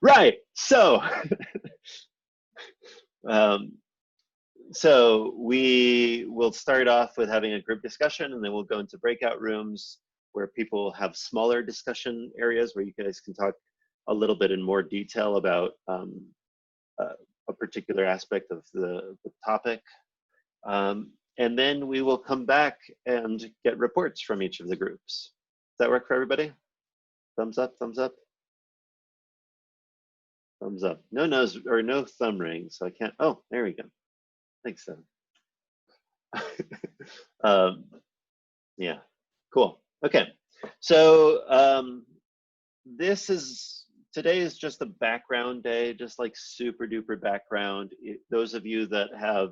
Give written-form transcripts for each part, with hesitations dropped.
Right. So, so we will start off with having a group discussion, and then we'll go into breakout rooms where people have smaller discussion areas where you guys can talk a little bit in more detail about a particular aspect of the topic. And then we will come back and get reports from each of the groups. Does that work for everybody? Thumbs up, thumbs up. Thumbs up. No nose or no thumb ring, so I can't. Oh, there we go. Thanks, so. Yeah, cool. Okay, so today is just a background day, just like super duper background. Those of you that have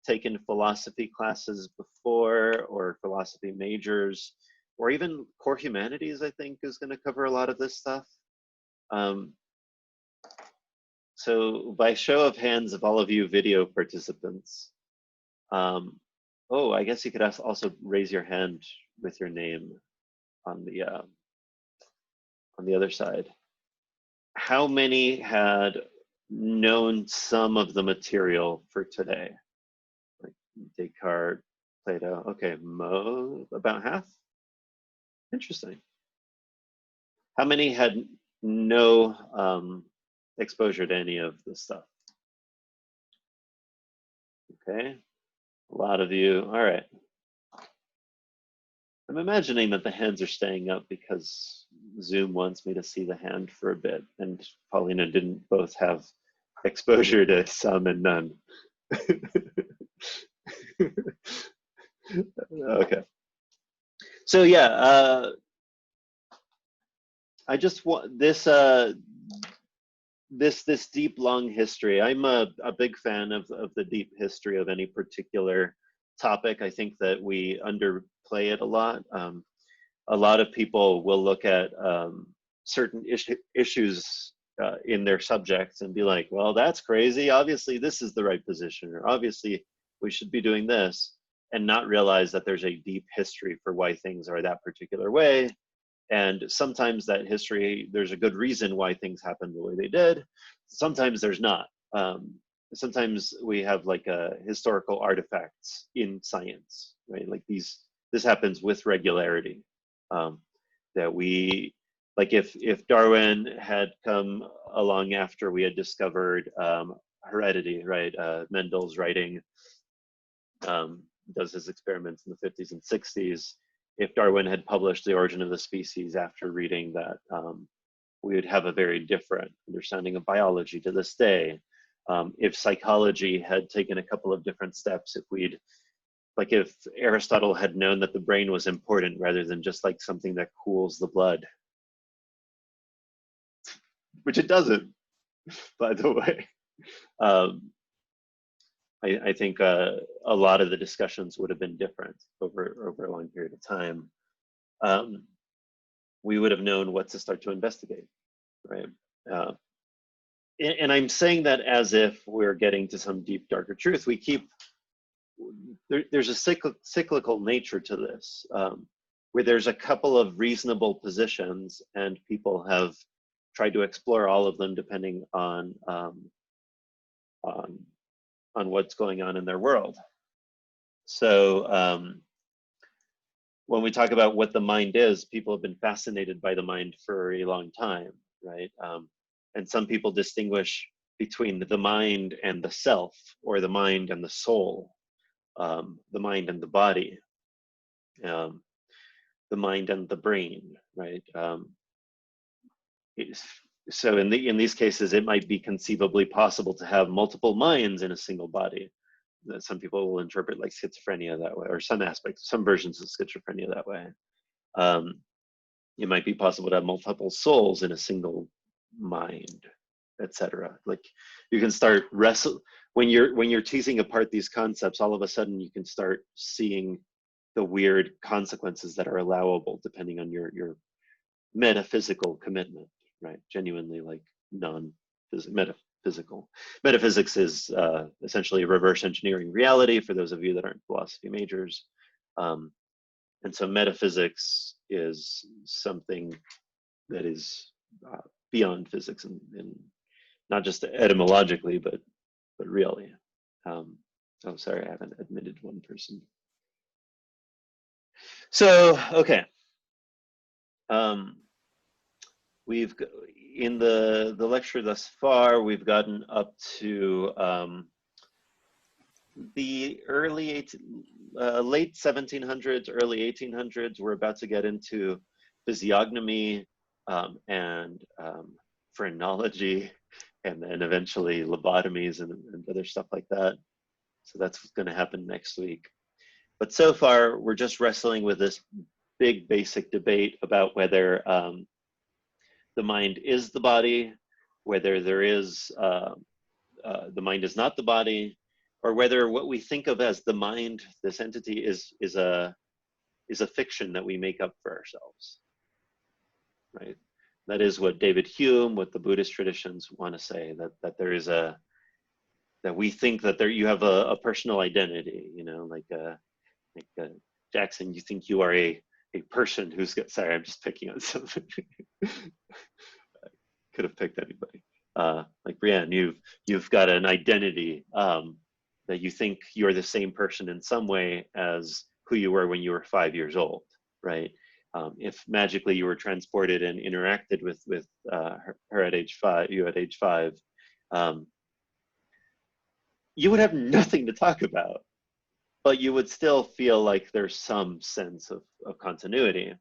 taken philosophy classes before, or philosophy majors, or even core humanities, I think is going to cover a lot of this stuff. So by show of hands of all of you video participants, oh, I guess you could also raise your hand with your name on the other side. How many had known some of the material for today? Like Descartes, Plato. Okay, about half. Interesting. How many had no exposure to any of this stuff? Okay, a lot of you. All right. I'm imagining that the hands are staying up because Zoom wants me to see the hand for a bit, and Paulina didn't both have exposure to some and none. Okay. So yeah, I just want this this deep, long history. I'm a big fan of the deep history of any particular topic. I think that we underplay it a lot. A lot of people will look at certain issues in their subjects and be like, well, that's crazy. Obviously, this is the right position, or obviously, we should be doing this, and not realize that there's a deep history for why things are that particular way. And sometimes that history, there's a good reason why things happened the way they did. Sometimes there's not. Sometimes we have like historical artifacts in science, right? Like this happens with regularity. That we, like if Darwin had come along after we had discovered heredity, right? Mendel's writing, does his experiments in the 50s and 60s. If Darwin had published The Origin of the Species after reading that, we would have a very different understanding of biology to this day. If psychology had taken a couple of different steps, if Aristotle had known that the brain was important rather than just like something that cools the blood, which it doesn't, by the way. I think a lot of the discussions would have been different over a long period of time. We would have known what to start to investigate, right? And I'm saying that as if we're getting to some deep, darker truth. There's a cyclical nature to this, where there's a couple of reasonable positions, and people have tried to explore all of them depending on what's going on in their world. So when we talk about what the mind is, people have been fascinated by the mind for a long time, right? And some people distinguish between the mind and the self, or the mind and the soul, the mind and the body, the mind and the brain, right? So in these cases, it might be conceivably possible to have multiple minds in a single body. Some people will interpret like schizophrenia that way, or some aspects, some versions of schizophrenia that way. It might be possible to have multiple souls in a single mind, etc. Like you can start when you're teasing apart these concepts, all of a sudden you can start seeing the weird consequences that are allowable depending on your metaphysical commitment, right? Genuinely like metaphysical. Metaphysics is essentially reverse engineering reality for those of you that aren't philosophy majors. And so metaphysics is something that is beyond physics, and not just etymologically, but really. Oh, sorry, I haven't admitted one person. So, okay. We've in the lecture thus far, we've gotten up to the late 1700s, early 1800s. We're about to get into physiognomy and phrenology, and then eventually lobotomies and other stuff like that. So that's going to happen next week. But so far, we're just wrestling with this big basic debate about whether the mind is the body, whether there is the mind is not the body, or whether what we think of as the mind, this entity, is a fiction that we make up for ourselves, right? That is what David Hume, what the Buddhist traditions want to say, that there is that we think that you have a personal identity, you know, like Jackson, you think you are a person who's got, sorry, I'm just picking on something. Could have picked anybody. Like Brienne, you've got an identity that you think you're the same person in some way as who you were when you were 5 years old, right? If magically you were transported and interacted with her at age 5, you at age 5, you would have nothing to talk about, but you would still feel like there's some sense of continuity.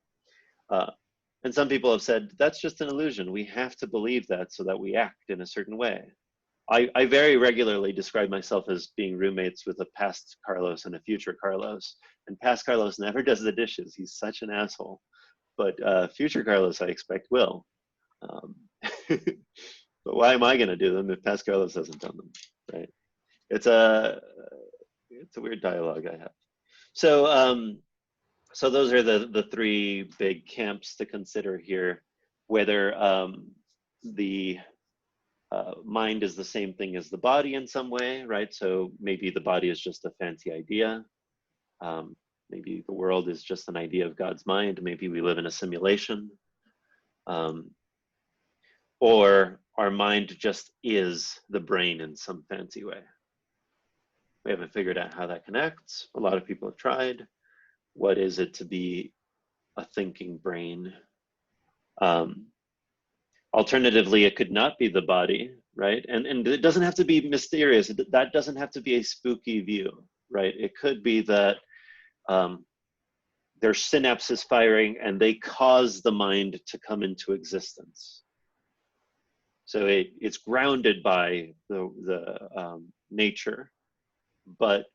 And some people have said, that's just an illusion. We have to believe that so that we act in a certain way. I very regularly describe myself as being roommates with a past Carlos and a future Carlos. And past Carlos never does the dishes. He's such an asshole. But future Carlos, I expect, will. But why am I going to do them if past Carlos hasn't done them, right? It's a weird dialogue I have. So so those are the three big camps to consider here. Whether the mind is the same thing as the body in some way, right? So maybe the body is just a fancy idea. Maybe the world is just an idea of God's mind. Maybe we live in a simulation. Or our mind just is the brain in some fancy way. We haven't figured out how that connects. A lot of people have tried. What is it to be a thinking brain? Alternatively, it could not be the body, right? And it doesn't have to be mysterious. That doesn't have to be a spooky view, right? It could be that there's synapses firing and they cause the mind to come into existence. So it's grounded by the nature, but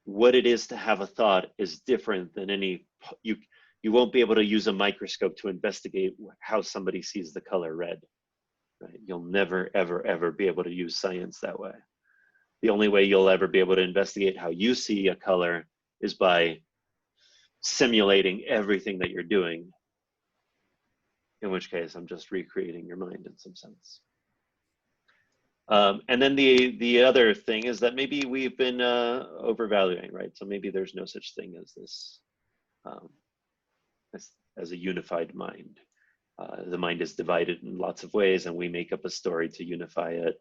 what it is to have a thought is different than any, you won't be able to use a microscope to investigate how somebody sees the color red, right? You'll never, ever, ever be able to use science that way. The only way you'll ever be able to investigate how you see a color is by simulating everything that you're doing, in which case I'm just recreating your mind in some sense. And then the other thing is that maybe we've been overvaluing, right? So maybe there's no such thing as this, as a unified mind. The mind is divided in lots of ways, and we make up a story to unify it.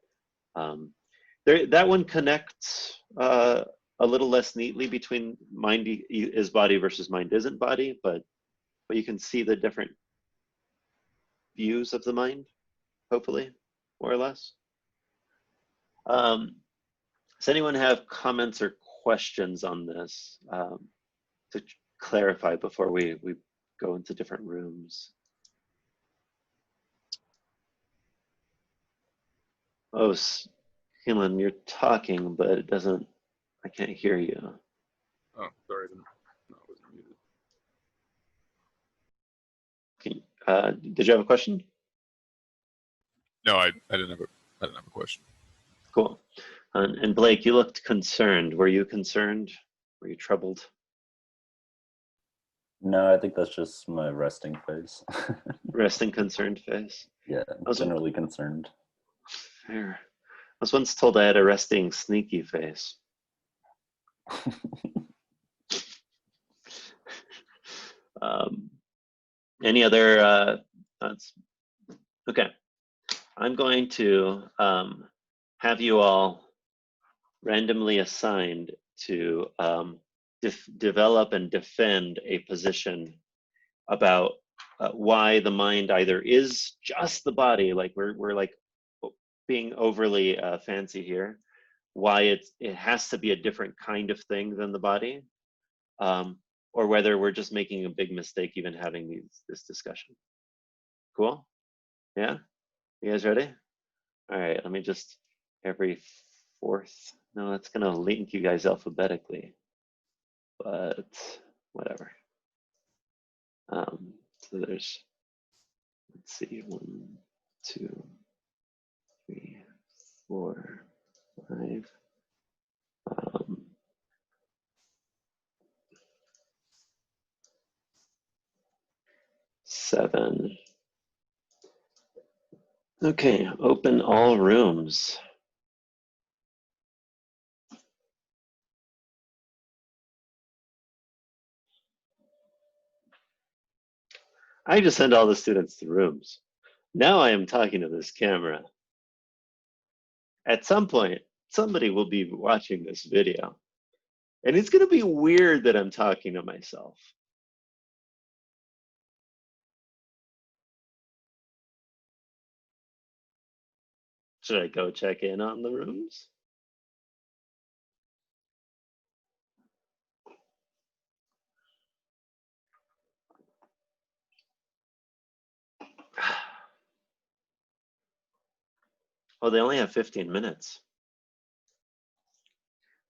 That one connects a little less neatly between mind is body versus mind isn't body, but you can see the different views of the mind, hopefully, more or less. Does anyone have comments or questions on this to clarify before we go into different rooms? Oh, Helen, you're talking, but it doesn't, I can't hear you. Oh, sorry, no, I wasn't muted. Did you have a question? No, I didn't have a question. Cool. And Blake, you looked concerned. Were you concerned? Were you troubled? No, I think that's just my resting face. Resting concerned face? Yeah, generally concerned. Fair. I was once told I had a resting sneaky face. Any other thoughts? Okay. I'm going to have you all randomly assigned to develop and defend a position about why the mind either is just the body, like we're like being overly fancy here, why it has to be a different kind of thing than the body, or whether we're just making a big mistake even having this discussion. Cool? Yeah? You guys ready? All right, let me just every fourth. No, that's gonna link you guys alphabetically, but whatever. So there's, let's see, 1, 2, 3, 4, 5. 7. Okay, open all rooms. I just send all the students to rooms. Now I am talking to this camera. At some point, somebody will be watching this video, and it's gonna be weird that I'm talking to myself. Should I go check in on the rooms? Oh, they only have 15 minutes.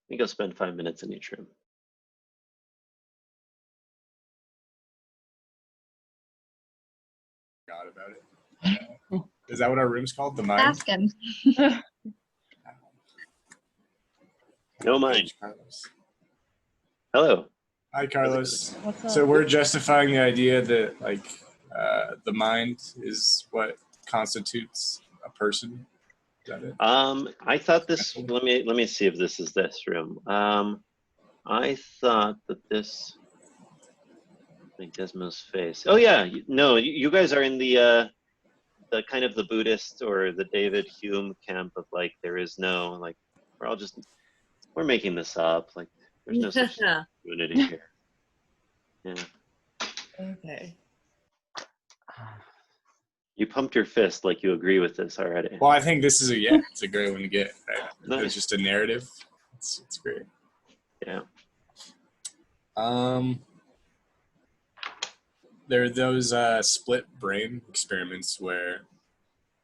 Let me go spend 5 minutes in each room. Forgot about it. Is that what our room's called? The mind? Ask him. No mind. Carlos. Hello. Hi, Carlos. What's up? So we're justifying the idea that the mind is what constitutes a person. Is that it? I thought this. Let me see if this is this room. I thought that this. Like Desmo's face. Oh yeah, no, you guys are in the kind of the Buddhist or the David Hume camp of like there is no like we're making this up, like there's no such unity here. Yeah. Okay. You pumped your fist like you agree with this already. Well, I think this is it's a great one to get. Right? Nice. It's just a narrative. It's great. Yeah. There are those split brain experiments where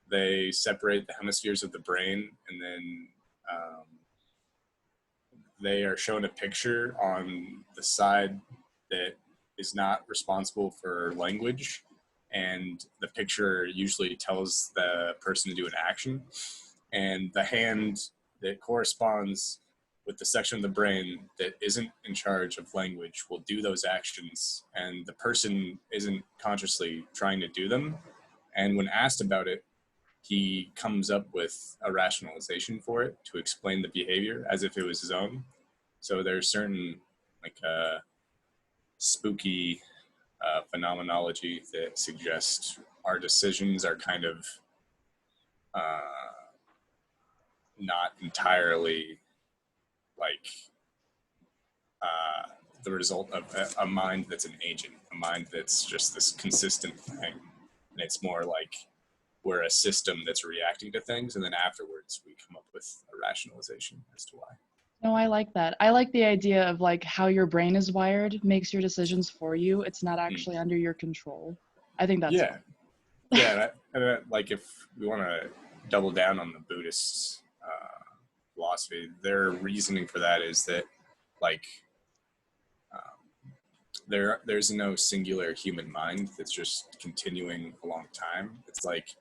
they separate the hemispheres of the brain, and then they are shown a picture on the side that is not responsible for language, and the picture usually tells the person to do an action, and the hand that corresponds with the section of the brain that isn't in charge of language will do those actions, and the person isn't consciously trying to do them. And when asked about it, he comes up with a rationalization for it to explain the behavior as if it was his own. So there's certain spooky phenomenology that suggests our decisions are kind of not entirely the result of a mind that's an agent, a mind that's just this consistent thing. And it's more like we're a system that's reacting to things, and then afterwards we come up with a rationalization as to why. No, I like that. I like the idea of like how your brain is wired makes your decisions for you. It's not actually under your control. I think that's fun. Yeah. Like if we want to double down on the Buddhist philosophy, their reasoning for that is that there's no singular human mind that's just continuing a long time. It's like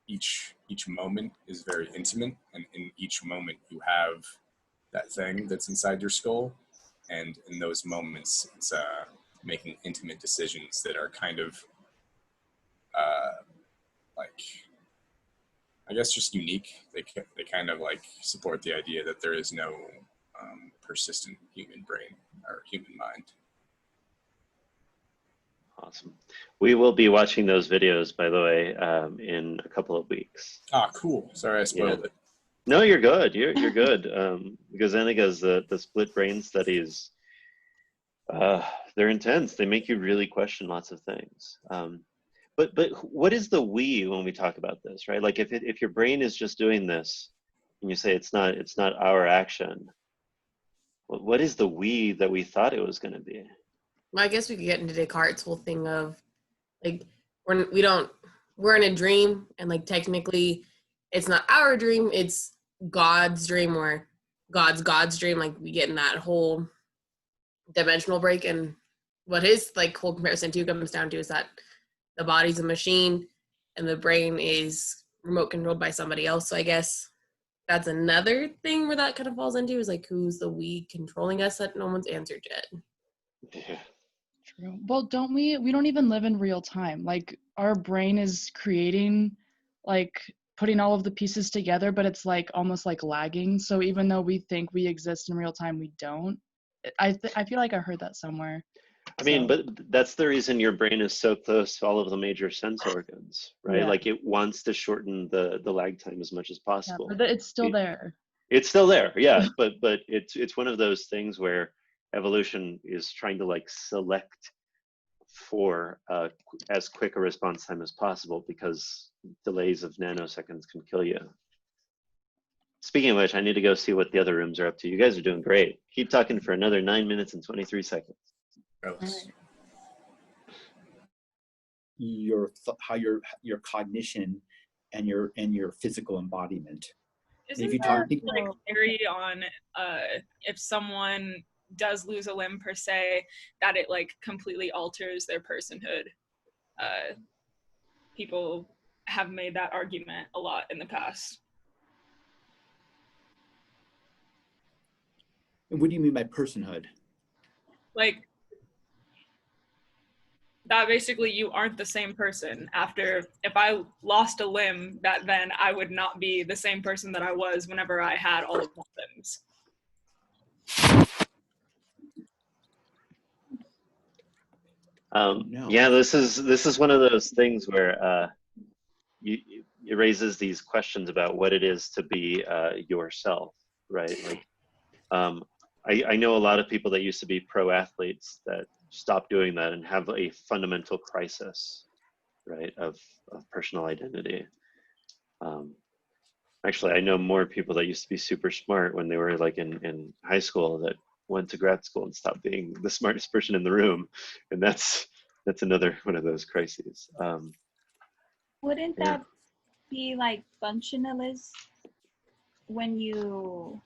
each moment is very intimate, and in each moment you have that thing that's inside your skull, and in those moments it's making intimate decisions that are kind of I guess just unique. They kind of support the idea that there is no persistent human brain or human mind. Awesome. We will be watching those videos, by the way, in a couple of weeks. Ah, cool. Sorry I spoiled it. No, you're good. You're good. Because Eniga's the split brain studies, they're intense. They make you really question lots of things. But what is the we when we talk about this, right? Like if your brain is just doing this, and you say it's not our action, what is the we that we thought it was going to be? Well, I guess we could get into Descartes' whole thing of like we're in a dream, and like technically it's not our dream, it's God's dream, or God's dream. Like we get in that whole dimensional break, and what his like whole comparison too comes down to is that the body's a machine and the brain is remote controlled by somebody else. So I guess that's another thing where that kind of falls into, is like who's the we controlling us that no one's answered yet. Yeah. True. Well, we don't even live in real time. Like our brain is creating, like putting all of the pieces together, but it's like almost like lagging. So even though we think we exist in real time, we don't. I feel like I heard that somewhere. I mean, but that's the reason your brain is so close to all of the major sense organs, right? Yeah. Like it wants to shorten the lag time as much as Yeah, possible. but it's still there. It's still there, yeah. but it's one of those things where evolution is trying to like select for as quick a response time as possible, because delays of nanoseconds can kill you. Speaking of which, I need to go see what the other rooms are up to. You guys are doing great. Keep talking for another 9 minutes and 23 seconds. How your cognition and your physical embodiment. Isn't If you there talk- like theory on if someone does lose a limb per se, that it like completely alters their personhood? People have made that argument a lot in the past. What do you mean by personhood? Like that basically you aren't the same person after, if I lost a limb, that then I would not be the same person that I was whenever I had all of my limbs. No. Yeah, this is one of those things where it raises these questions about what it is to be yourself, right? Like, I know a lot of people that used to be pro athletes that stop doing that and have a fundamental crisis, right, of personal identity. Actually, I know more people that used to be super smart when they were like in high school that went to grad school and stopped being the smartest person in the room, and that's another one of those crises. Wouldn't Yeah. that be like functionalist when you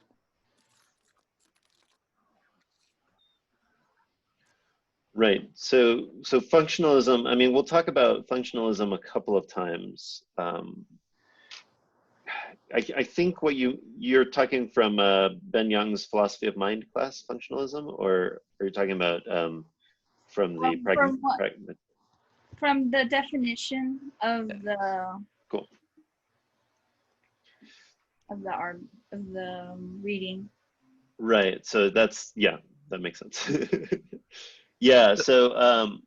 Right. So functionalism, I mean, we'll talk about functionalism a couple of times. I think what you're talking from Ben Young's philosophy of mind class, functionalism, or are you talking about from the from the definition of the Cool. of the art of the reading? Right. So that's, yeah, that makes sense. Yeah. So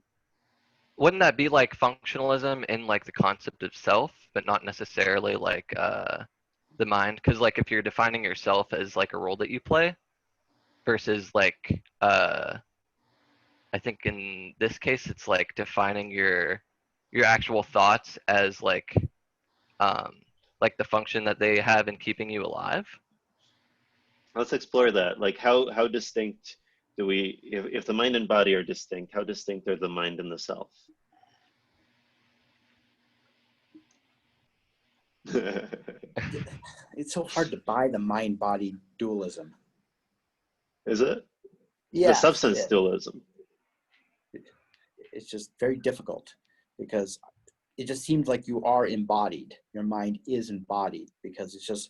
wouldn't that be like functionalism in like the concept of self, but not necessarily like the mind? Because like if you're defining yourself as like a role that you play versus like I think in this case it's like defining your actual thoughts as like the function that they have in keeping you alive. let's explore that. Like how distinct do we, if the mind and body are distinct, how distinct are the mind and the self? It's so hard to buy the mind-body dualism. Is it? Yeah. The substance dualism. It's just very difficult because it just seems like you are embodied. Your mind is embodied because it's just,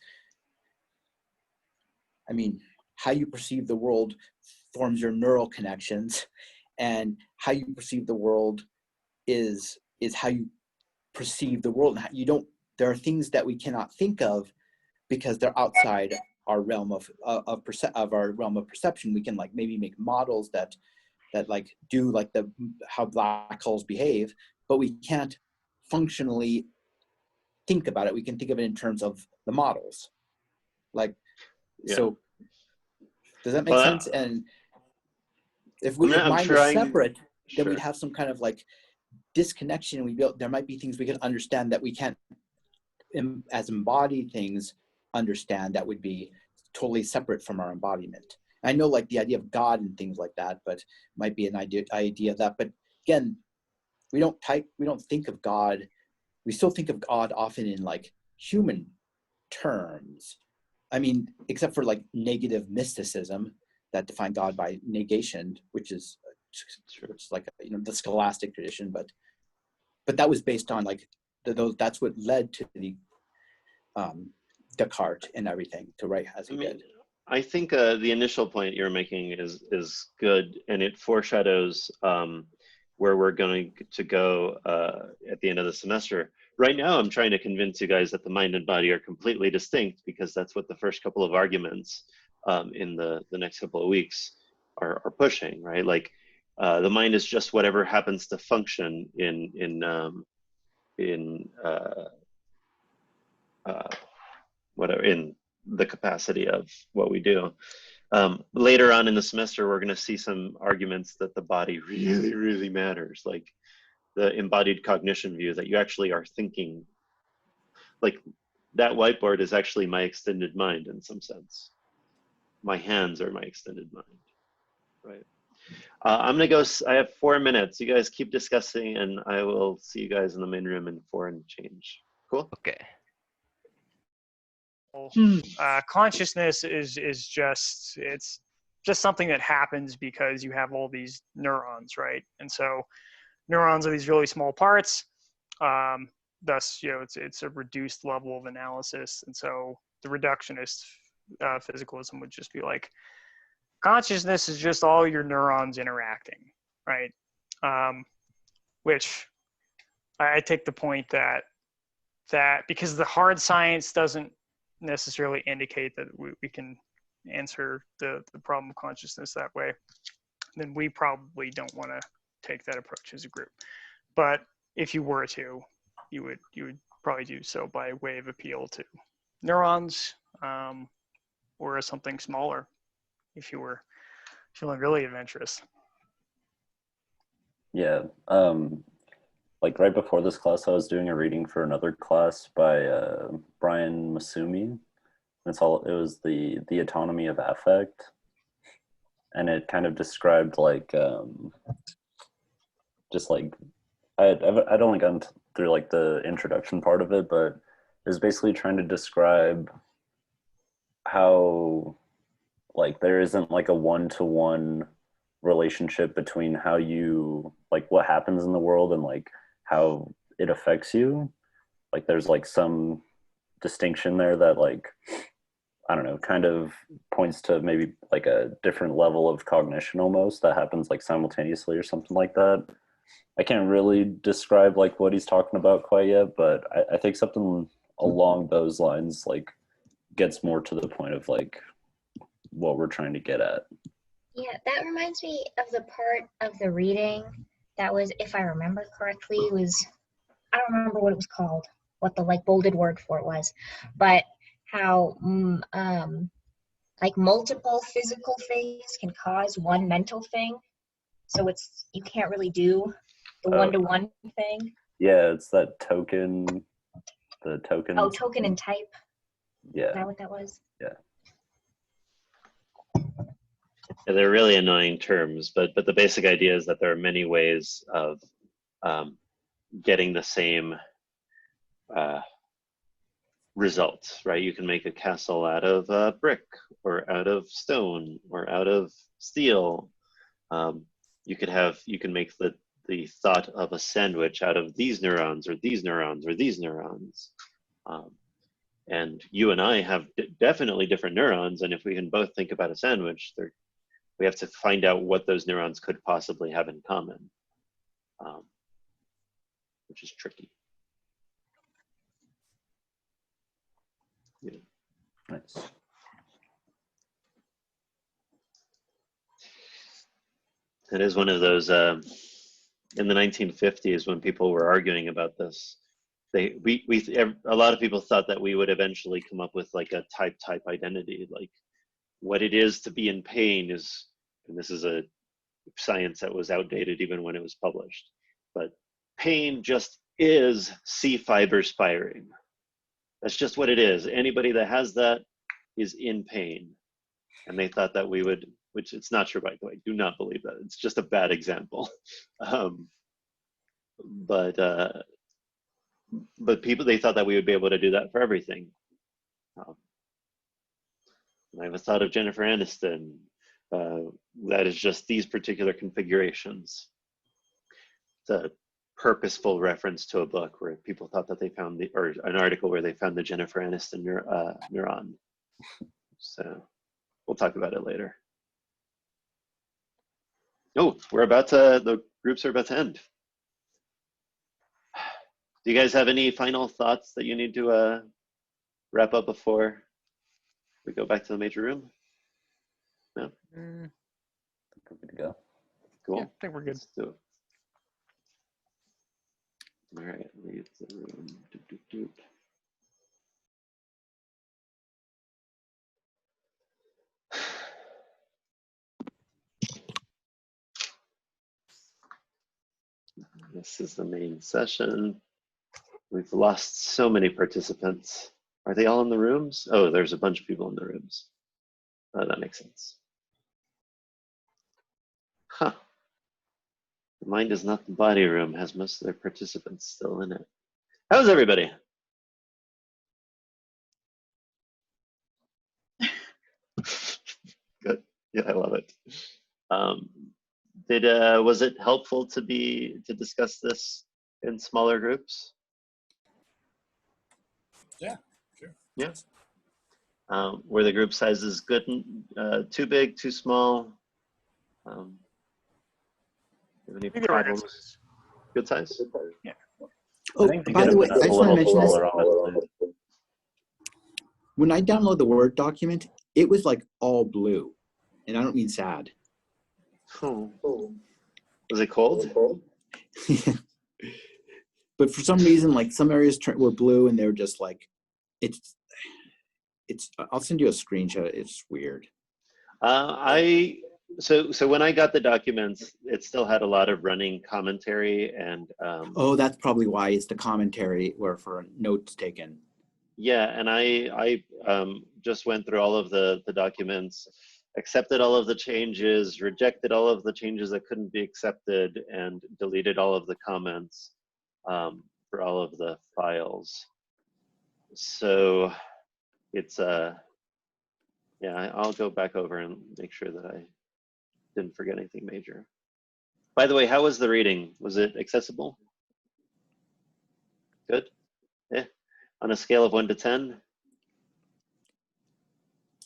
I mean, how you perceive the world forms your neural connections, and how you perceive the world is how you perceive the world. There are things that we cannot think of because they're outside our realm of our realm of perception. We can like maybe make models that that like do like how black holes behave, but we can't functionally think about it. We can think of it in terms of the models. Like, so does that make sense? And if mind was separate, then we'd have some kind of like disconnection. There might be things we can understand that we can't, as embodied things, understand that would be totally separate from our embodiment. I know like the idea of God and things like that, but might be an idea of that. But again, we don't think of God. We still think of God often in like human terms. I mean, except for like negative mysticism that define God by negation, which is it's like the scholastic tradition, but that was based on like that's what led to the Descartes and everything to write as he did. I think the initial point you're making is good, and it foreshadows where we're going to go at the end of the semester. Right now, I'm trying to convince you guys that the mind and body are completely distinct, because that's what the first couple of arguments in the next couple of weeks are pushing, right? Like the mind is just whatever happens to function in the capacity of what we do. Later on in the semester, we're going to see some arguments that the body really, really matters, like the embodied cognition view, that you actually are thinking. Like that whiteboard is actually my extended mind in some sense. My hands are my extended mind, right? I'm going to go, I have 4 minutes. You guys keep discussing, and I will see you guys in the main room in 4 and change. Cool? Okay. Consciousness is just, it's just something that happens because you have all these neurons, right? And so neurons are these really small parts. Thus, it's a reduced level of analysis. And so the reductionist physicalism would just be like, consciousness is just all your neurons interacting, right? Which I take the point that because the hard science doesn't necessarily indicate that we can answer the problem of consciousness that way, then we probably don't want to take that approach as a group. But if you were to, you would probably do so by way of appeal to neurons, or something smaller, if you were feeling really adventurous. Yeah. Like right before this class, I was doing a reading for another class by Brian Masumi. It was the autonomy of affect, and it kind of described like just like I'd only gone through like the introduction part of it, but it was basically trying to describe how like there isn't like a one-to-one relationship between how you like what happens in the world and like how it affects you. Like there's like some distinction there that like, I don't know, kind of points to maybe like a different level of cognition almost that happens like simultaneously or something like that. I can't really describe like what he's talking about quite yet, but I think something along those lines like gets more to the point of like what we're trying to get at. Yeah, that reminds me of the part of the reading that was, if I remember correctly, I don't remember what it was called, what the like bolded word for it was, but how like multiple physical things can cause one mental thing. So you can't really do the one-to-one thing. Yeah, it's that token, the token. Oh, token and type. Yeah. Is that what that was? Yeah. Yeah, they're really annoying terms, but the basic idea is that there are many ways of getting the same results, right? You can make a castle out of brick, or out of stone, or out of steel. You can make the thought of a sandwich out of these neurons, or these neurons, or these neurons. And you and I have definitely different neurons, and if we can both think about a sandwich, we have to find out what those neurons could possibly have in common, which is tricky. Yeah. Nice. It is one of those, in the 1950s when people were arguing about this, a lot of people thought that we would eventually come up with like a type identity, like what it is to be in pain is, and this is a science that was outdated even when it was published, but pain just is C fibers firing. That's just what it is. Anybody that has that is in pain. And they thought that we would, which it's not true, by the way. Do not believe that. It's just a bad example. But people, they thought that we would be able to do that for everything. And I have a thought of Jennifer Aniston. That is just these particular configurations. It's a purposeful reference to a book where people thought that they found or an article where they found the Jennifer Aniston neuron. So we'll talk about it later. Oh, the groups are about to end. Do you guys have any final thoughts that you need to wrap up before we go back to the major room? No? I think we're good to go. Cool. Yeah, I think we're good. Let's do it. All right, leave the room. Doop, doop, doop. This is the main session. We've lost so many participants. Are they all in the rooms? Oh, there's a bunch of people in the rooms. Oh, that makes sense. Huh. The mind is not the body room, has most of their participants still in it. How's everybody? Good. Yeah, I love it. Was it helpful to discuss this in smaller groups? Yeah, sure. Yeah. Were the group sizes good? Too big? Too small? Have any problems? Good size? Yeah. Oh, by the way, I just want to mention this. When I download the Word document, it was like all blue, and I don't mean sad. Oh. Was it cold? But for some reason, like some areas were blue, and they were just like, it's. I'll send you a screenshot. It's weird. So when I got the documents, it still had a lot of running commentary and. Oh, that's probably why it's the commentary where for notes taken. Yeah, and I just went through all of the documents, accepted all of the changes, rejected all of the changes that couldn't be accepted, and deleted all of the comments for all of the files. So it's yeah, I'll go back over and make sure that I didn't forget anything major. By the way, how was the reading? Was it accessible? Good? Yeah. On a scale of 1 to 10?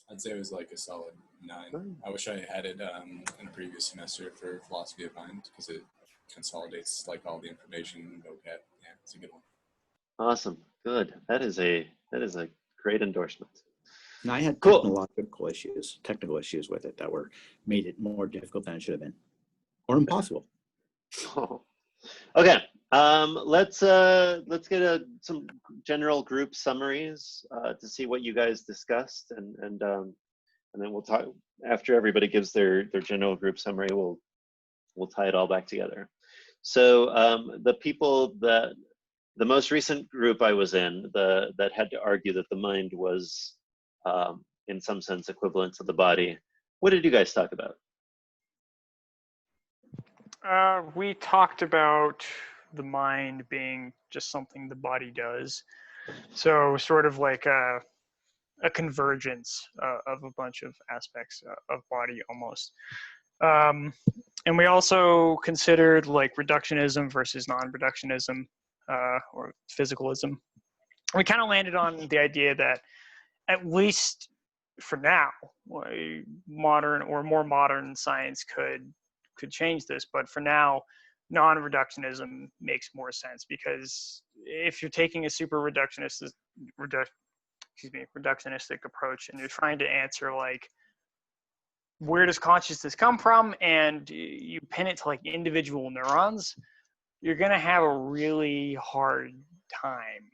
I'd say it was like a solid 9. I wish I had it in a previous semester for philosophy of mind because it consolidates like all the information in vocab. Yeah, it's a good one. Awesome. Good. That is a great endorsement. And I had Cool. technical issues with it that made it more difficult than it should have been, or impossible. Oh. Okay. Let's get some general group summaries to see what you guys discussed, and then we'll talk after everybody gives their general group summary. We'll tie it all back together. So the most recent group I was in, that had to argue that the mind was in some sense equivalent to the body. What did you guys talk about? We talked about the mind being just something the body does. So sort of like a convergence of a bunch of aspects of body almost. And we also considered like reductionism versus non-reductionism or physicalism. We kind of landed on the idea that at least for now, modern or more modern science could change this, but for now, non-reductionism makes more sense, because if you're taking a super reductionistic approach and you're trying to answer like where does consciousness come from, and you pin it to like individual neurons, you're going to have a really hard time.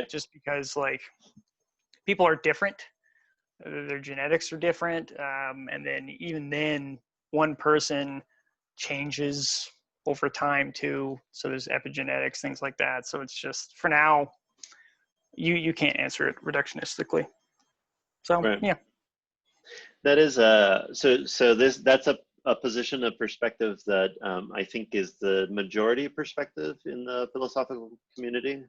Just because like people are different, their genetics are different, and then even then one person changes over time too, so there's epigenetics, things like that. So it's just, for now, you can't answer it reductionistically. So Right. yeah. That is that's a position of perspective that I think is the majority perspective in the philosophical community.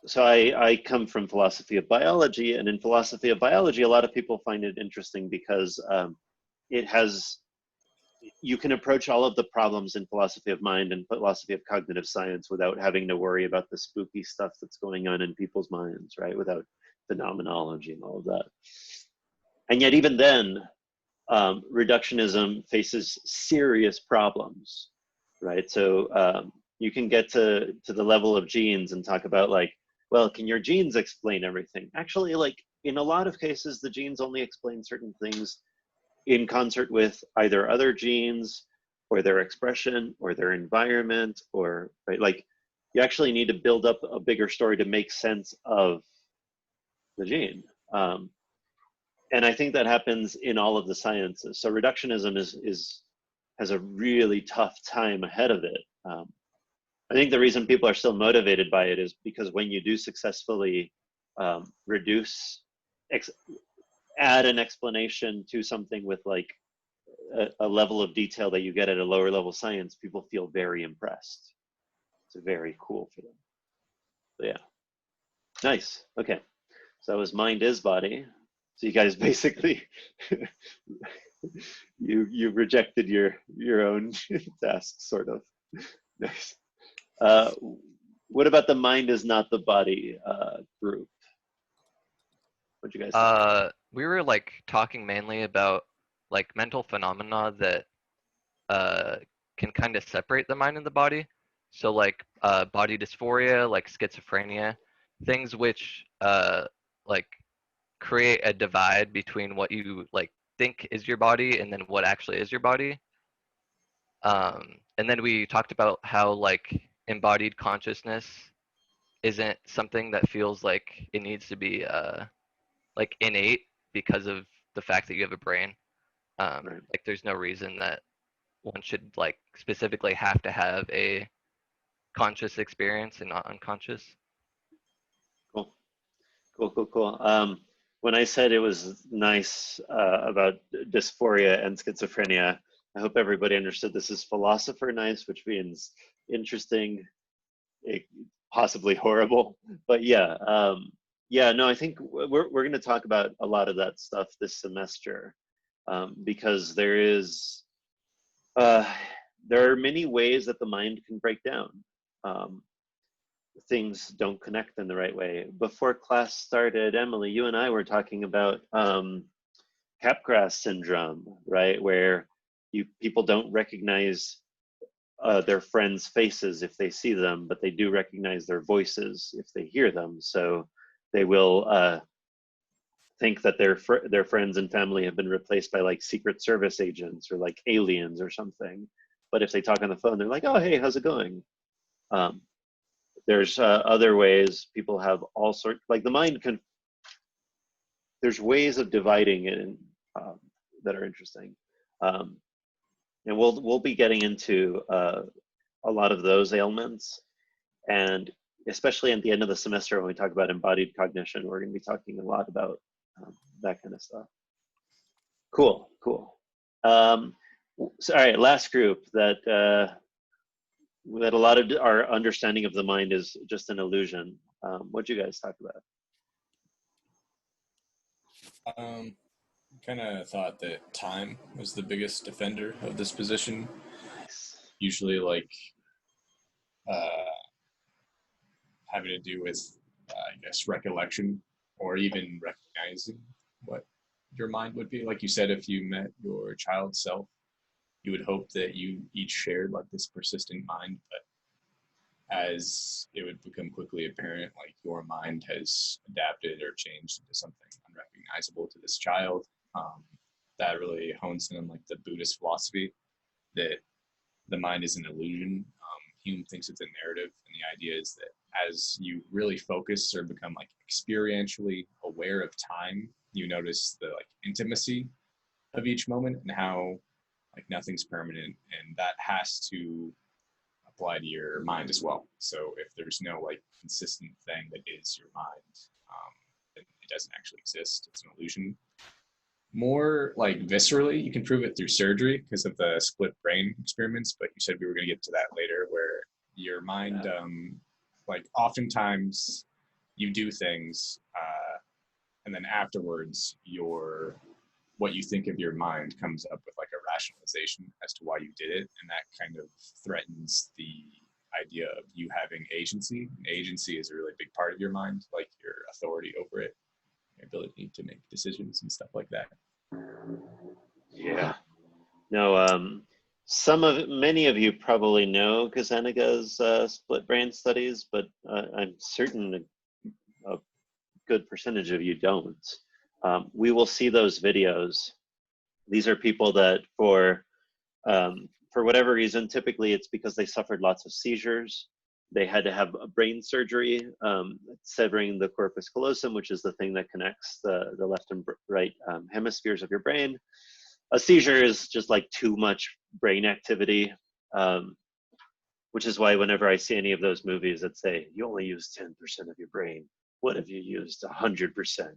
So I come from philosophy of biology, and in philosophy of biology, a lot of people find it interesting because you can approach all of the problems in philosophy of mind and philosophy of cognitive science without having to worry about the spooky stuff that's going on in people's minds, right? Without phenomenology and all of that. And yet even then, reductionism faces serious problems, right? So you can get to the level of genes and talk about like, well, can your genes explain everything? Actually, like in a lot of cases, the genes only explain certain things in concert with either other genes or their expression or their environment, or right, like you actually need to build up a bigger story to make sense of the gene. And I think that happens in all of the sciences. So reductionism has a really tough time ahead of it. I think the reason people are still motivated by it is because when you do successfully add an explanation to something with like a level of detail that you get at a lower level science, people feel very impressed. It's very cool for them. So yeah, nice. Okay, so that was mind is body. So you guys basically you rejected your own task, sort of. Nice. What about the mind is not the body group? What'd you guys think? We were like talking mainly about like mental phenomena that can kind of separate the mind and the body. So like body dysphoria, like schizophrenia, things which like create a divide between what you like think is your body and then what actually is your body. And then we talked about how like embodied consciousness isn't something that feels like it needs to be like innate because of the fact that you have a brain. Right. Like there's no reason that one should like specifically have to have a conscious experience and not unconscious. Cool. When I said it was nice about dysphoria and schizophrenia, I hope everybody understood this is philosopher nice, which means interesting, possibly horrible. But yeah, no, I think we're going to talk about a lot of that stuff this semester because there are many ways that the mind can break down. Things don't connect in the right way. Before class started, Emily, you and I were talking about Capgras syndrome, right? Where people don't recognize their friends' faces if they see them, but they do recognize their voices if they hear them. So they will think that their friends and family have been replaced by like Secret Service agents or like aliens or something. But if they talk on the phone, they're like, "Oh, hey, how's it going?" There's other ways people have all sorts, like the mind can, there's ways of dividing it that are interesting. And we'll be getting into a lot of those ailments. And especially at the end of the semester, when we talk about embodied cognition, we're going to be talking a lot about that kind of stuff. Cool. So, all right, last group that a lot of our understanding of the mind is just an illusion. What'd you guys talk about? Kind of thought that time was the biggest defender of this position. Usually, like having to do with, I guess, recollection or even recognizing what your mind would be. Like you said, if you met your child self, you would hope that you each shared like this persistent mind, but as it would become quickly apparent, like your mind has adapted or changed into something unrecognizable. unrecognizable to this child. That really hones in on like the Buddhist philosophy that the mind is an illusion. Hume thinks it's a narrative, and the idea is that as you really focus or become like experientially aware of time, you notice the like intimacy of each moment and how like nothing's permanent, and that has to apply to your mind as well. So if there's no like consistent thing that is your mind, then it doesn't actually exist. It's an illusion. More like viscerally, you can prove it through surgery because of the split brain experiments, but you said we were going to get to that later, where your mind, like oftentimes you do things and then afterwards what you think of your mind comes up with like a rationalization as to why you did it, and that kind of threatens the idea of you having agency. And agency is a really big part of your mind, like your authority over it, your ability to make decisions and stuff like that. Yeah. No, many of you probably know Gazzaniga's split brain studies, but I'm certain a good percentage of you don't. We will see those videos. These are people that for whatever reason, typically it's because they suffered lots of seizures. They had to have a brain surgery, severing the corpus callosum, which is the thing that connects the left and right hemispheres of your brain. A seizure is just like too much brain activity, which is why whenever I see any of those movies that say, you only use 10% of your brain, what if you used 100%?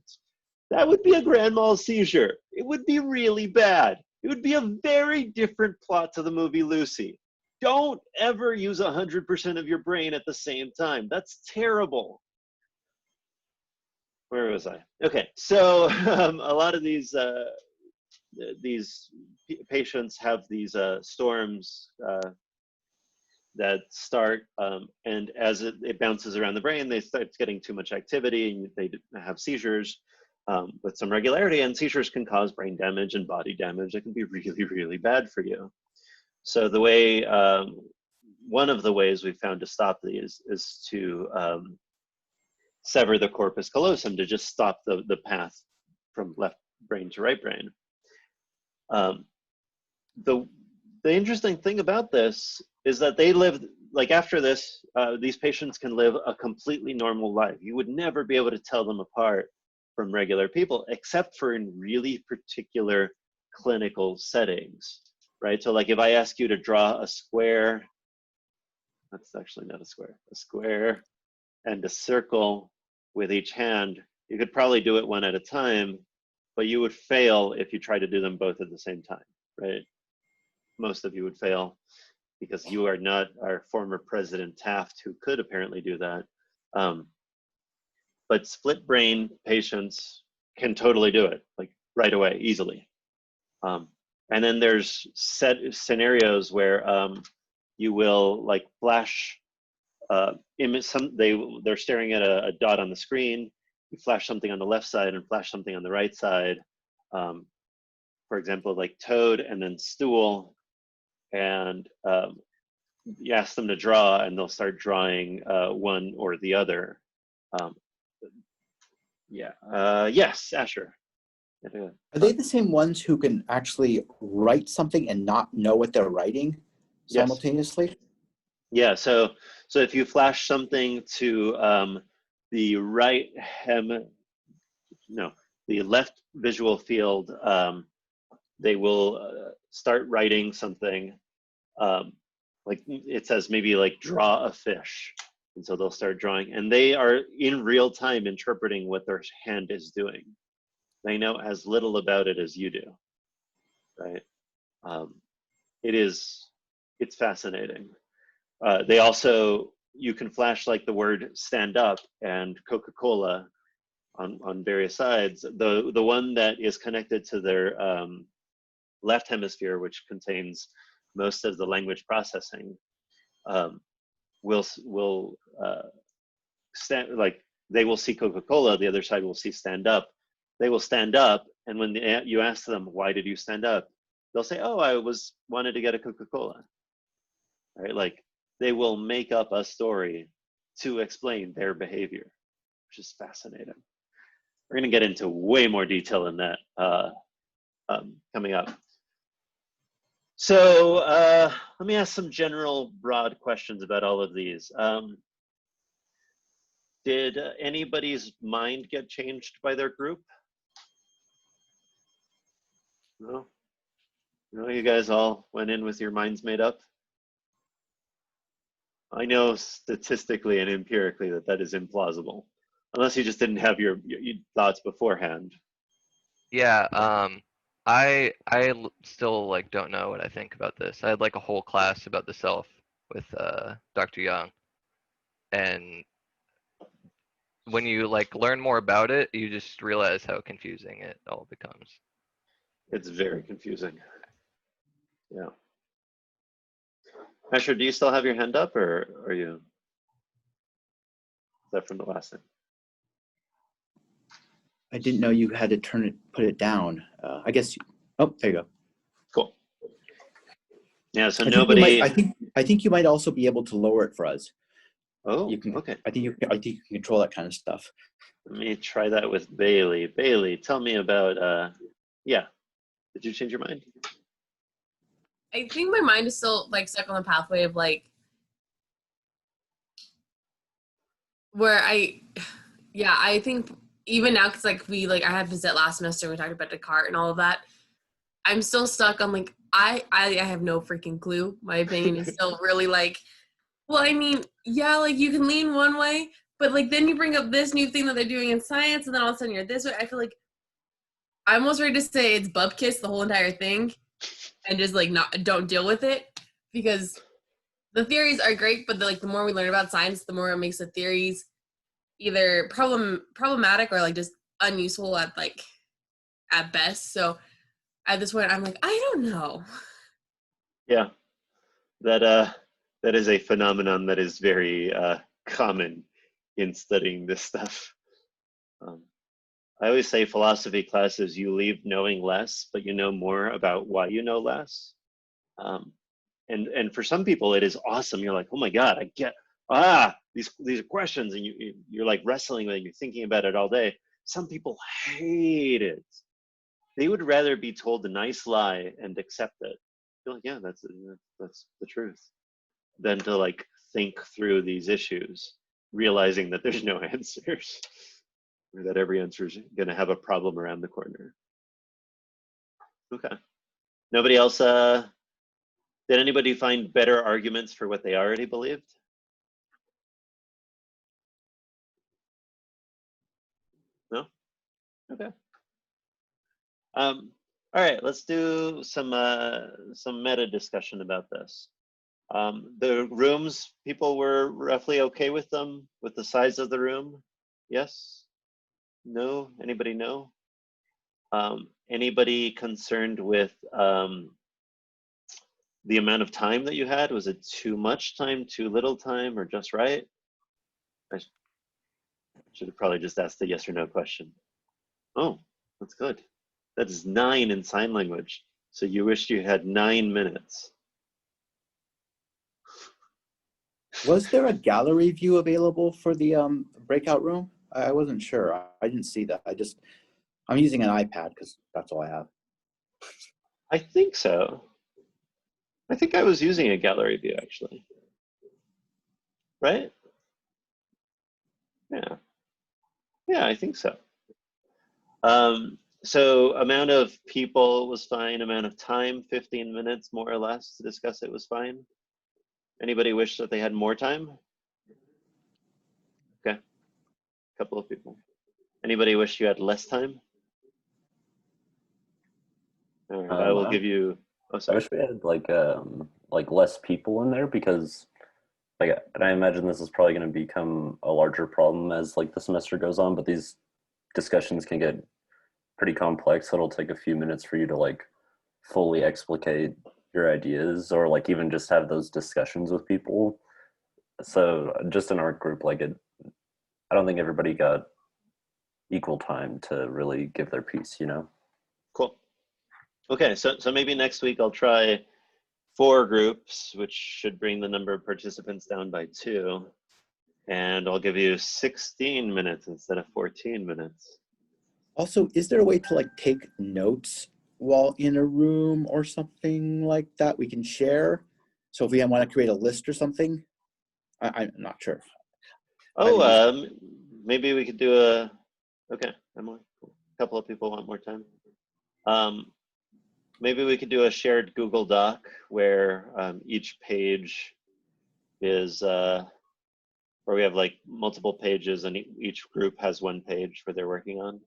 That would be a grand mal seizure. It would be really bad. It would be a very different plot to the movie Lucy. Don't ever use 100% of your brain at the same time. That's terrible. Where was I? Okay, so a lot of these patients have these storms that start, and as it bounces around the brain, they start getting too much activity, and they have seizures with some regularity, and seizures can cause brain damage and body damage that can be really, really bad for you. So the way, one of the ways we've found to stop these is to sever the corpus callosum, to just stop the path from left brain to right brain. The interesting thing about this is that they live, like after this, these patients can live a completely normal life. You would never be able to tell them apart from regular people, except for in really particular clinical settings, right? So like if I ask you to draw a square, that's actually not a square and a circle with each hand, you could probably do it one at a time, but you would fail if you try to do them both at the same time, right? Most of you would fail because you are not our former President Taft, who could apparently do that. But split brain patients can totally do it, like right away, easily. And then there's set scenarios where you will like flash image. They're staring at a dot on the screen. You flash something on the left side and flash something on the right side. For example, like toad and then stool, and you ask them to draw, and they'll start drawing one or the other. Yes, Asher. Are they the same ones who can actually write something and not know what they're writing simultaneously? Yes. Yeah, so if you flash something to the the left visual field, they will start writing something, like it says maybe like draw a fish. And so they'll start drawing, and they are in real time interpreting what their hand is doing. They know as little about it as you do, right? It's fascinating. They also, you can flash like the word stand up and Coca-Cola on various sides. The one that is connected to their left hemisphere, which contains most of the language processing, will stand, like they will see Coca-Cola, the other side will see stand up. They will stand up, and when you ask them, why did you stand up? They'll say, oh, I wanted to get a Coca-Cola, right? Like they will make up a story to explain their behavior, which is fascinating. we're going to get into way more detail in that coming up. So let me ask some general broad questions about all of these. Did anybody's mind get changed by their group? No? No, you guys all went in with your minds made up? I know statistically and empirically that that is implausible, unless you just didn't have your thoughts beforehand. Yeah, still like don't know what I think about this. I had like a whole class about the self with Dr. Young, and when you like learn more about it, you just realize how confusing it all becomes. It's very confusing. Yeah. Asher, do you still have your hand up, or are you? Is that from the last thing? I didn't know you had to put it down. I guess. Oh, there you go. Cool. Yeah. So I nobody. I think you might also be able to lower it for us. Oh. You can. Okay. I think you can control that kind of stuff. Let me try that with Bailey. Bailey, tell me about. Yeah. Did you change your mind? I think my mind is still like stuck on the pathway of like where I think even now, because like I had Visit last semester, we talked about Descartes and all of that. I'm still stuck on like I have no freaking clue. My opinion is still really like, well, I mean, yeah, like you can lean one way, but like then you bring up this new thing that they're doing in science, and then all of a sudden you're this way. I feel like I'm almost ready to say it's bupkis the whole entire thing, and just like don't deal with it, because the theories are great, but the more we learn about science, the more it makes the theories either problematic or like just unuseful at best. So at this point, I'm like, I don't know. Yeah, that is a phenomenon that is very common in studying this stuff. I always say philosophy classes, you leave knowing less, but you know more about why you know less. And for some people, it is awesome. You're like, oh my God, I get these are questions, and you're like wrestling with it. You're thinking about it all day. Some people hate it. They would rather be told a nice lie and accept it. You're like, yeah, that's the truth, than to like think through these issues, realizing that there's no answers, or that every answer is going to have a problem around the corner. Okay. Nobody else? Did anybody find better arguments for what they already believed? No? Okay. All right, let's do some meta discussion about this. The rooms, people were roughly okay with them, with the size of the room? Yes? No? Anybody know? Anybody concerned with the amount of time that you had? Was it too much time, too little time, or just right? I should have probably just asked the yes or no question. Oh, that's good. That is 9 in sign language. So you wished you had 9 minutes. Was there a gallery view available for the breakout room? I wasn't sure. I didn't see that. I'm using an iPad because that's all I have. I think so. I think I was using a gallery view actually. Right? Yeah. Yeah, I think so. So amount of people was fine, amount of time, 15 minutes more or less to discuss it was fine. Anybody wish that they had more time? Okay, a couple of people. Anybody wish you had less time? All right, I will give you, oh, I sorry. wish we had like less people in there, because and I imagine this is probably going to become a larger problem as like the semester goes on, but these discussions can get pretty complex. So it'll take a few minutes for you to like fully explicate your ideas, or like even just have those discussions with people. So just in our group, I don't think everybody got equal time to really give their piece, Cool. Okay, so maybe next week I'll try 4 groups, which should bring the number of participants down by 2. And I'll give you 16 minutes instead of 14 minutes. Also, is there a way to like take notes while in a room or something like that we can share? So if we want to create a list or something, I'm not sure. Oh, maybe we could do a. Okay, Emily. Cool. A couple of people want more time. Maybe we could do a shared Google Doc where each page is, where we have like multiple pages and each group has one page where they're working on.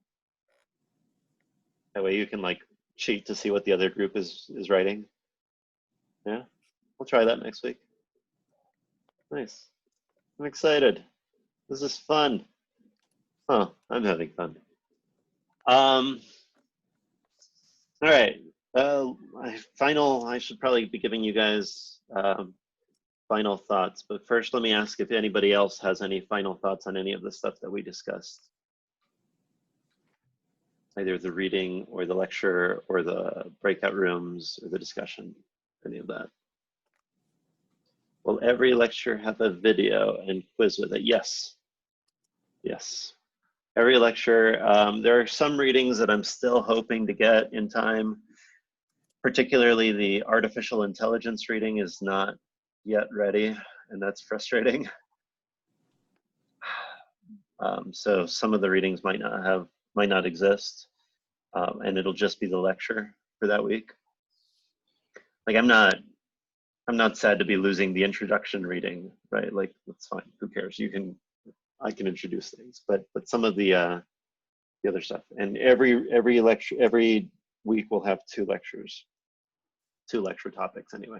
That way you can like cheat to see what the other group is writing. Yeah, we'll try that next week. Nice. I'm excited. This is fun. Oh, I'm having fun. All right. I should probably be giving you guys final thoughts, but first let me ask if anybody else has any final thoughts on any of the stuff that we discussed. Either the reading or the lecture or the breakout rooms or the discussion, any of that. Will every lecture have a video and quiz with it? Yes. Yes. Every lecture. There are some readings that I'm still hoping to get in time. Particularly the artificial intelligence reading is not yet ready, and that's frustrating. So some of the readings might not exist, and it'll just be the lecture for that week. Like I'm not sad to be losing the introduction reading, right? Like that's fine. Who cares? I can introduce things, but some of the other stuff. And every week we'll have 2 lectures, 2 lecture topics anyway.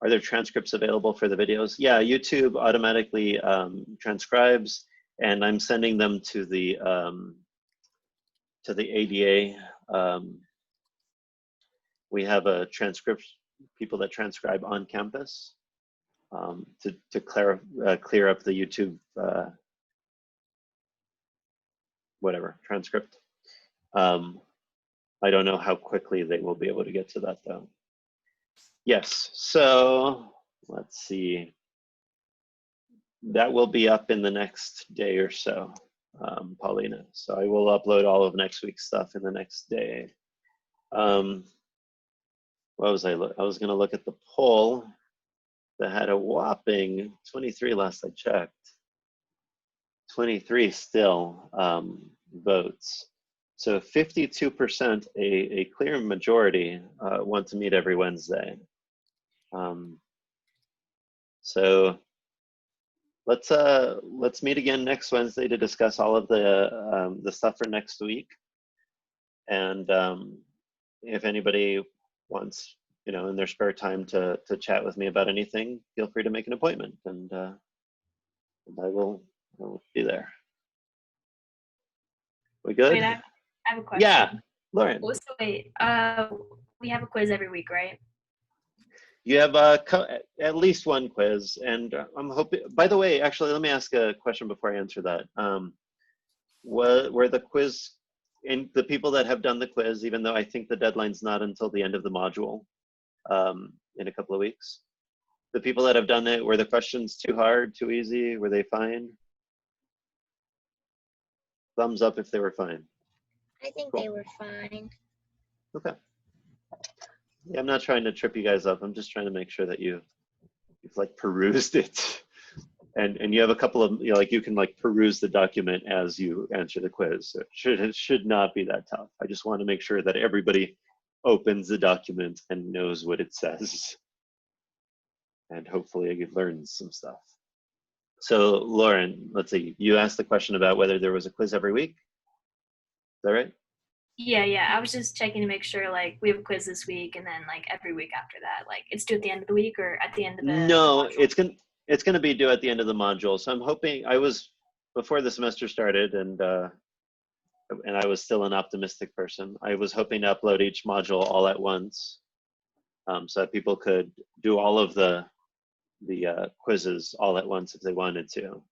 Are there transcripts available for the videos? Yeah, YouTube automatically transcribes, and I'm sending them to the ADA. We have a people that transcribe on campus to clear up the YouTube whatever transcript. I don't know how quickly they will be able to get to that though. Yes, so let's see. That will be up in the next day or so, Paulina. So I will upload all of next week's stuff in the next day. What was I was going to look at the poll that had a whopping 23 last I checked. 23 still votes. So 52%, a clear majority, want to meet every Wednesday. So let's meet again next Wednesday to discuss all of the stuff for next week. And if anybody wants, in their spare time to chat with me about anything, feel free to make an appointment, and I will be there. We good? Wait, I have a question. Yeah, Lauren. So wait, we have a quiz every week, right? You have at least one quiz, and I'm hoping. By the way, actually, let me ask a question before I answer that. Were the quiz, and the people that have done the quiz, even though I think the deadline's not until the end of the module, in a couple of weeks, the people that have done it, were the questions too hard, too easy? Were they fine? Thumbs up if they were fine. I think Cool. they were fine. Okay. Yeah, I'm not trying to trip you guys up. I'm just trying to make sure that you've like perused it, and you have a couple of you can like peruse the document as you answer the quiz. So it should not be that tough. I just want to make sure that everybody opens the document and knows what it says, and hopefully you've learned some stuff. So Lauren, let's see. You asked the question about whether there was a quiz every week. Is that right? Yeah. I was just checking to make sure, like, we have a quiz this week, and then like every week after that, like it's due at the end of the week or at the end of the. No, module? it's gonna be due at the end of the module. So I'm hoping. I was before the semester started, and I was still an optimistic person. I was hoping to upload each module all at once, so that people could do all of the quizzes all at once if they wanted to.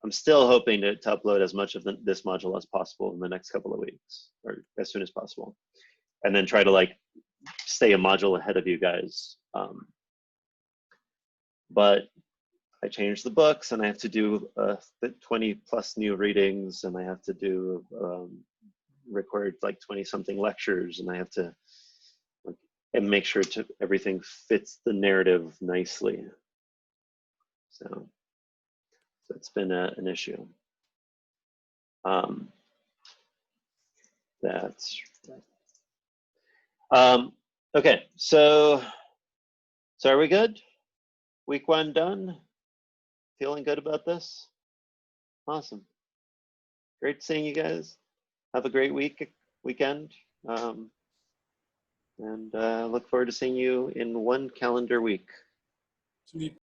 I'm still hoping to upload as much of this module as possible in the next couple of weeks, or as soon as possible, and then try to like stay a module ahead of you guys. But I change the books, and I have to do 20 plus new readings, and I have to do record like 20 something lectures, and I have to and make sure everything fits the narrative nicely. So it's been an issue. That's right. Okay, so are we good? Week 1 done? Feeling good about this? Awesome. Great seeing you guys. Have a great weekend. And look forward to seeing you in 1 calendar week. Sweet.